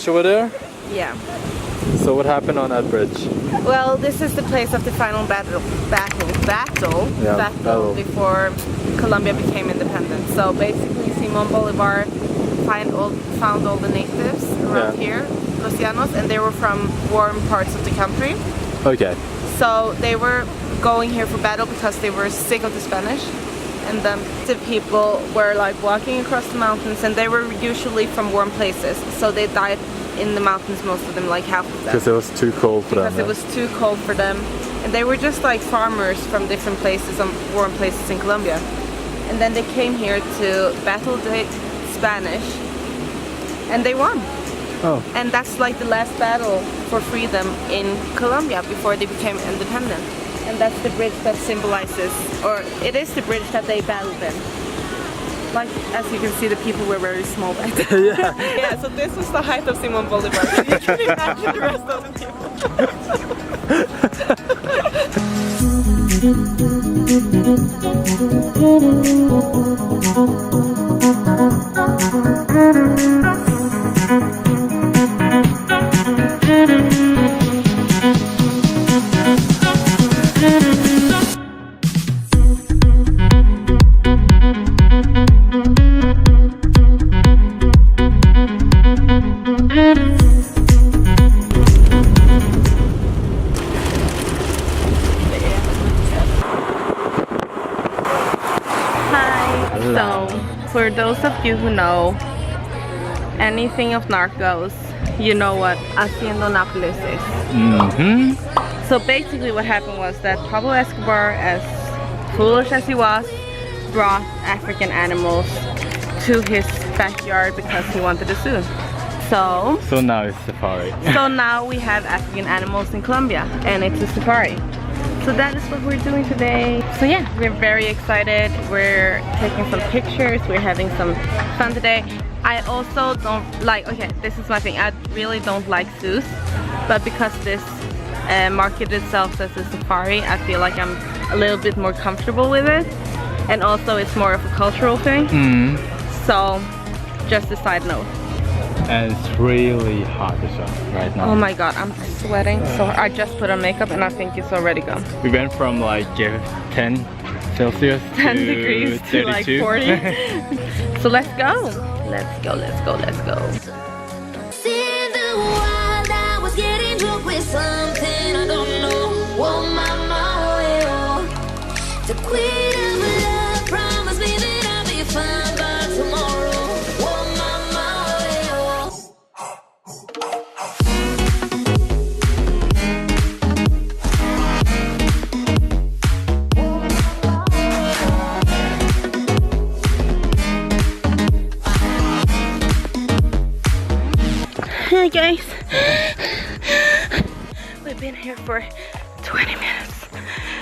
bridge over there? Yeah. So what happened on that bridge? Well, this is the place of the final battle before Colombia became independent. So basically Simón Bolívar found all the natives around here, Los Llanos, and they were from warm parts of the country. Okay. So they were going here for battle because they were sick of the Spanish. And then the people were like walking across the mountains, and they were usually from warm places. So they died in the mountains, most of them, like half of them. Because it was too cold for them. Because it was too cold for them. And they were just like farmers from different places, warm places in Colombia. And then they came here to battle the Spanish, and they won. Oh. And that's like the last battle for freedom in Colombia before they became independent. And that's the bridge that symbolizes, or it is the bridge that they battled in. Like, as you can see, the people were very small back then. Yeah, so this was the height of Simón Bolívar. So you can imagine the rest of the So, for those of you who know anything of Narcos, you know what Hacienda Nápoles is. So basically what happened was that Pablo Escobar, as foolish as he was, brought African animals to his backyard because he wanted a zoo. So now it's safari. So now we have African animals in Colombia, and it's a safari. So that is what we're doing today. So yeah, we're very excited. We're taking some pictures. We're having some fun today. I also don't like, okay, this is my thing. I really don't like zoos, but because this market itself as a safari, I feel like I'm a little bit more comfortable with it. And also it's more of a cultural thing. So just a side note. And it's really hot as well right now. Oh my god, I'm sweating. So I just put on makeup and I think it's already gone. We went from like 10 Celsius 10 to degrees 32. to like 40. So let's go. Let's go, let's go, let's go. In the wild, I was getting drunk with something I don't know. Oh mama, the queen of love promised me that I'll be fine by tomorrow. Hey guys, we've been here for 20 minutes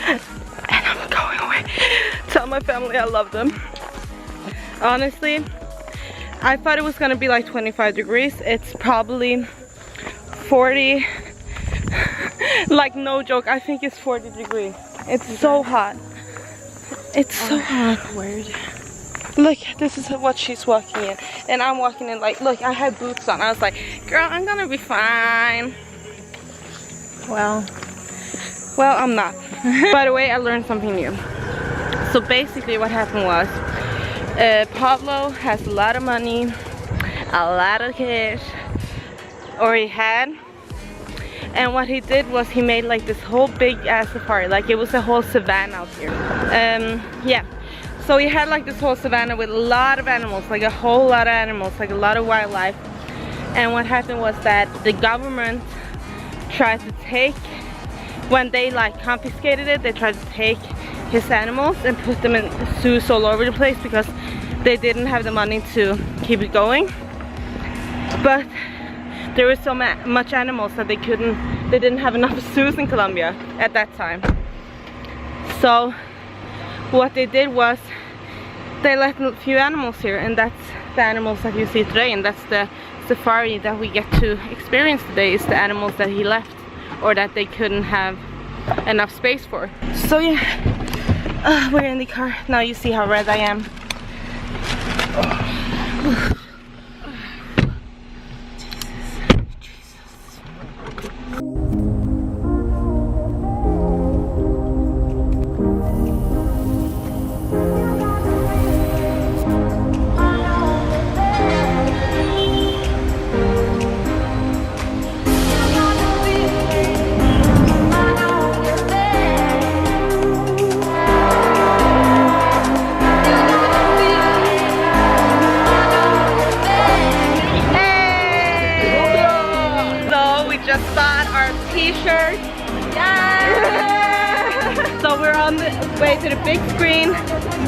and I'm going away. Tell my family I love them. Honestly, I thought it was gonna be like 25 degrees. It's probably 40. Like no joke, I think it's 40 degrees. It's so hot. It's so hot. Weird. Look, this is what she's walking in. And I'm walking in like, look, I had boots on. I was like, girl, I'm gonna be fine. Well, I'm not. By the way, I learned something new. So basically what happened was, Pablo has a lot of money, a lot of cash, or he had. And what he did was he made like this whole big ass safari. Like it was a whole savannah out here. Yeah. So he had like this whole savannah with a lot of animals, like a whole lot of animals, like a lot of wildlife. And what happened was that the government tried to take, when they like confiscated it, they tried to take his animals and put them in zoos all over the place because they didn't have the money to keep it going. But there were so much animals that they didn't have enough zoos in Colombia at that time. So what they did was they left a few animals here, and that's the animals that you see today, and that's the safari that we get to experience today, is the animals that he left or that they couldn't have enough space for. So yeah, we're in the car. Now you see how red I am.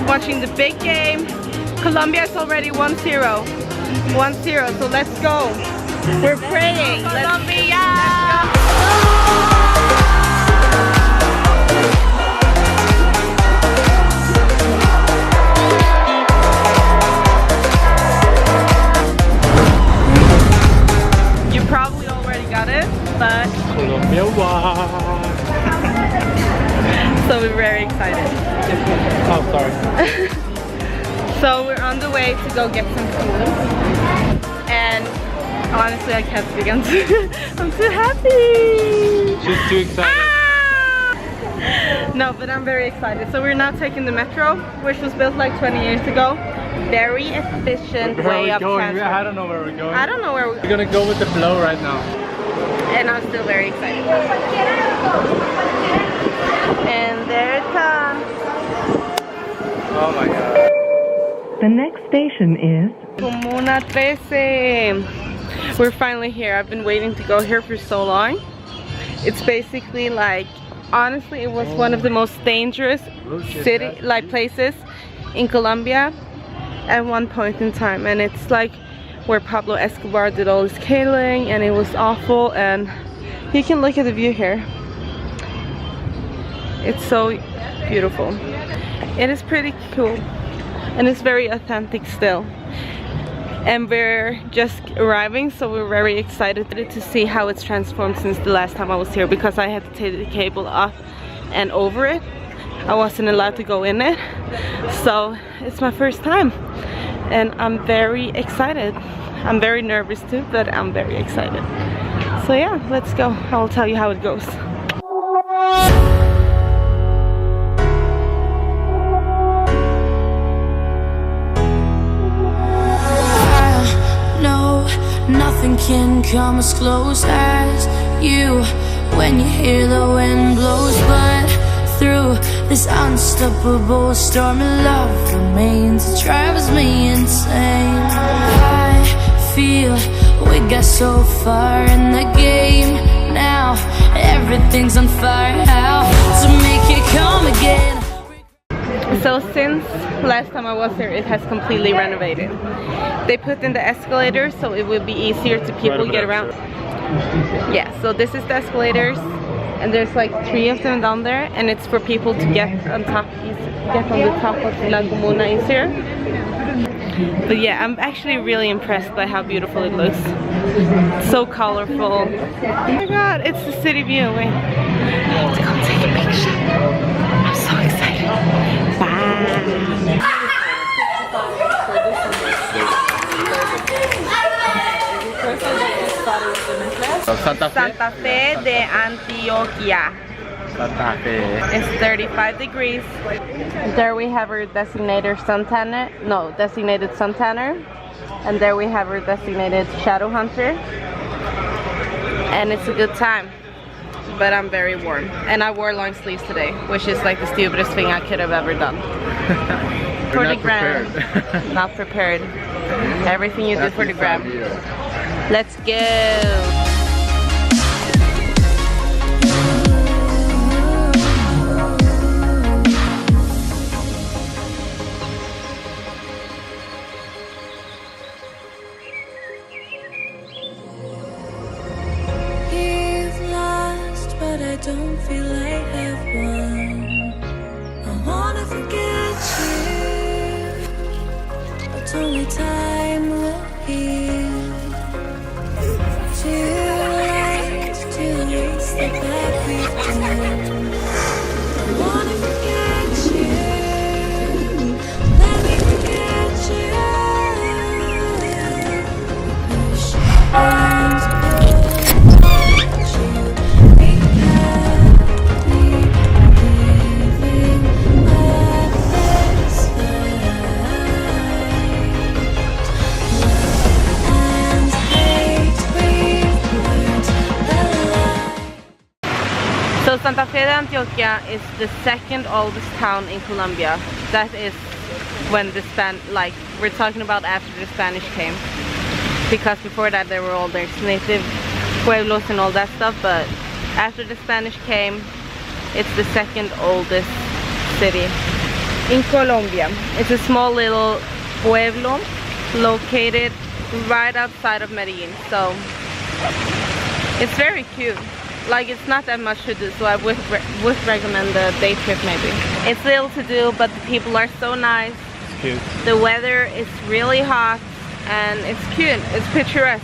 watching the big game. Colombia is already 1-0. 1-0, so let's go. We're praying. Colombia! You probably already got it, but Colombia won. So we're very excited. Oh, sorry. So we're on the way to go get some food. And honestly, I can't speak. I'm too happy. She's too excited. Ah! No, but I'm very excited. So we're now taking the metro, which was built like 20 years ago. Very efficient way of transport. I don't know where we're going. I don't know where we're gonna go with the flow right now. And I'm still very excited. And there it comes. Oh my god. The next station is Comuna 13. We're finally here. I've been waiting to go here for so long. It's basically like, honestly, it was one of the most dangerous places in Colombia at one point in time. And it's like where Pablo Escobar did all his killing, and it was awful. And you can look at the view here. It's so beautiful. It is pretty cool. And it's very authentic still. And we're just arriving, so we're very excited to see how it's transformed since the last time I was here, because I had to take the cable off and over it. I wasn't allowed to go in it. So it's my first time. And I'm very excited. I'm very nervous too, but I'm very excited. So yeah, let's go. I'll tell you how it goes. Nothing can come as close as you when you hear the wind blows. But through this unstoppable storm of love remains, it drives me insane. I feel we got so far in the game. Now everything's on fire. How to make it come again? So since last time I was here, it has completely renovated. They put in the escalators so it will be easier to people get around. Yeah, so this is the escalators, and there's like 3 of them down there, and it's for people to get on top, get on the top of La Comuna easier. But yeah, I'm actually really impressed by how beautiful it looks. It's so colorful. Oh my god, it's the city view. Wait, I have to go take a picture. I'm so excited. Bye. Santa Fe de Antioquia. Santa Fe. It's 35 degrees. There we have our designated suntanner. No, designated suntanner. And there we have our designated shadow hunter. And it's a good time. But I'm very warm. And I wore long sleeves today, which is like the stupidest thing I could have ever done. For the gram. Not prepared. Everything you do for the gram. Let's go. Don't feel I have one. I wanna forget you, but only time will heal. Too late to erase the bad we've done. I wanna forget you. Let me forget you. Push and So Santa Fe de Antioquia is the second oldest town in Colombia. That is when the we're talking about after the Spanish came. Because before that there were all their native pueblos and all that stuff, but after the Spanish came, it's the second oldest city in Colombia. It's a small little pueblo located right outside of Medellin. So it's very cute. Like, it's not that much to do, so I would recommend the day trip maybe. It's little to do, but the people are so nice. It's cute. The weather is really hot and it's cute. It's picturesque.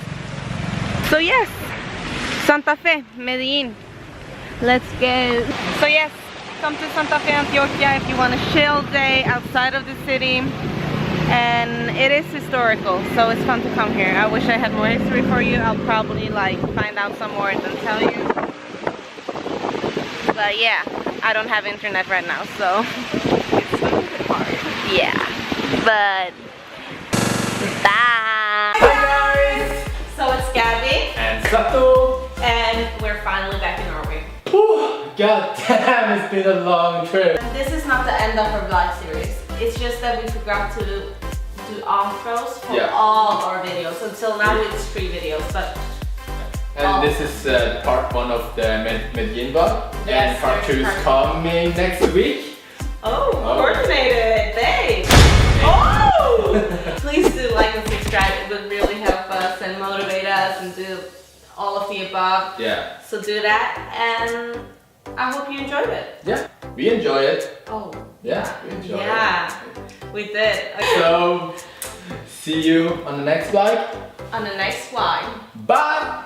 So yes, Santa Fe, Medellin. Let's go. So yes, come to Santa Fe, Antioquia if you want a chill day outside of the city. And it is historical, so it's fun to come here. I wish I had more history for you. I'll probably like find out some more and then tell you. But yeah, I don't have internet right now, so it's a bit hard. Yeah, but bye. Hi guys! So it's Gabby, And Sato! and we're finally back in Norway. Whew, God damn, it's been a long trip. And this is not the end of our vlog series. It's just that we forgot to do outros for all of our videos. Until now it's 3 videos, but And this is part 1 of the Medellin vlog. Yes, And part 2 is coming next week. coordinated, thanks. Oh! Please do like and subscribe. It would really help us and motivate us and do all of the above. Yeah. So do that, and I hope you enjoyed it. Yeah, we enjoy it. Oh. Yeah, we enjoy it. Yeah, we did. Okay. So, see you on the next vlog. On the next vlog. Bye!